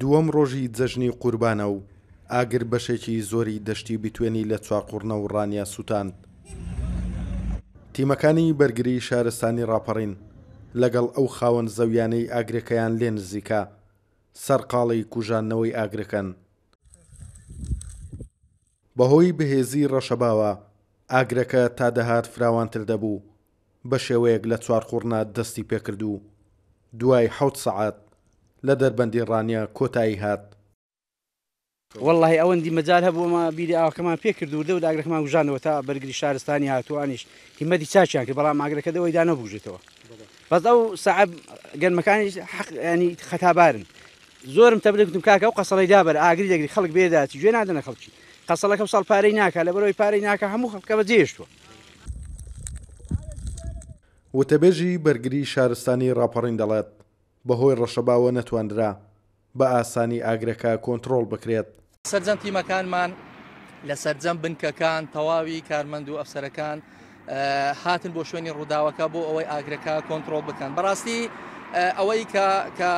دووەم ڕۆژی جەژنی قوربانە و ئاگر بەشێکی زۆری دەشتی بتوێنی لە چواقوڕنە و ڕانیا سووتاند. تیمەکانی بەرگری شارستانی ڕاپەڕین لەگەڵ ئەو خاوەن زەویانەی ئاگرەکەیان لێ نزیکە سەرقاڵی کوژانەوەی ئاگرەکەن. بەهۆی بەهێزی ڕەشەباوە ئاگرەکە تا دەهات فراوانتر دەبوو، بە شێوەیەک لە چوارقوڕنا دەستی پێکرد و دوای 7 سەعات لە دەربەندی ڕانیا کۆتایی هات. والله ئەوەندی مەجال هەبوومە بیری ئاوەکەمان پێکرد و دەود ئاگرەکەمان وژانەوە تا بەرگری شارستانی هاتووانیش هیمەتی چاچیان کرد، بەڵام ئاگرەکە دەوەی دا نەبوژێتەوە. بەس ئەو سەعات گەرمەکانی ینی خەتابارن. زۆرم تەبلیغ کاکە ئەو قەسەڵەی دابەر ئاگری دەگری خەڵک بێداچی گوێ نادەنە خەڵکی قەسەڵەکە ساڵ پارەی ناکە لە بەرەوەی پارەی ناکە هەموو خەڵکە بەجێشتووە. وتەبێژی بەرگری شارستانی ڕاپەڕین دەڵێت بەهۆی ڕەشەباوە نەتواندرا بە ئاسانی ئاگرەکە کۆنتڕۆڵ بکرێت. سەرجەم تیمەکانمان لە سەرجەم بنکەکان تەواوی کارمەند و ئەفسەرەکان هاتن بۆ شوێنی ڕووداوەکە بۆ ئەوەی ئاگرەکە کۆنتڕۆڵ بکەن. بەڕاستی ئەوەی کە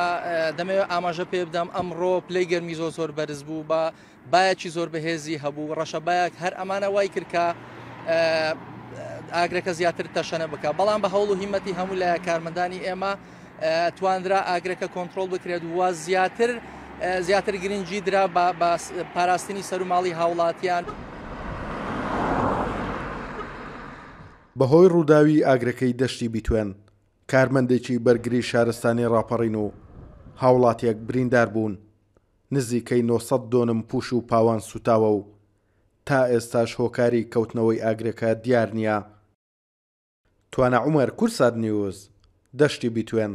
دەمەوێت ئاماژە پێ بدەم ئەمڕۆ پلەی گەرمی زۆر بەرز بوو بە بایەکی زۆر بەهێزی هەبوو، ڕەشەبایەک هەر ئەمانە وای کرد کە ئاگرەکە زیاتر تەشەنە بکە، بەڵام بە هەوڵ و هیمەتی هەموو لە کارمەندانی ئێمە توانرا ئاگرەکە کۆنتڕۆڵ بکرێت و زیاتر گرنگی درا بە پاراستنی سەر و ماڵی هاوڵاتیان. بەهۆی ڕووداوی ئاگرەکەی دەشتی بیتوێن کارمەندێکی بەرگری شارستانی ڕاپەڕین و هاوڵاتیەک بریندار بوون. نزیکەی 900 دۆنم پوش و پاوان سوتاوە و تا ئێستاش هۆکاری کەوتنەوەی ئاگرەکە دیار نییە. توانە عومەر کورساد نیوز دەشتی بیتوێن.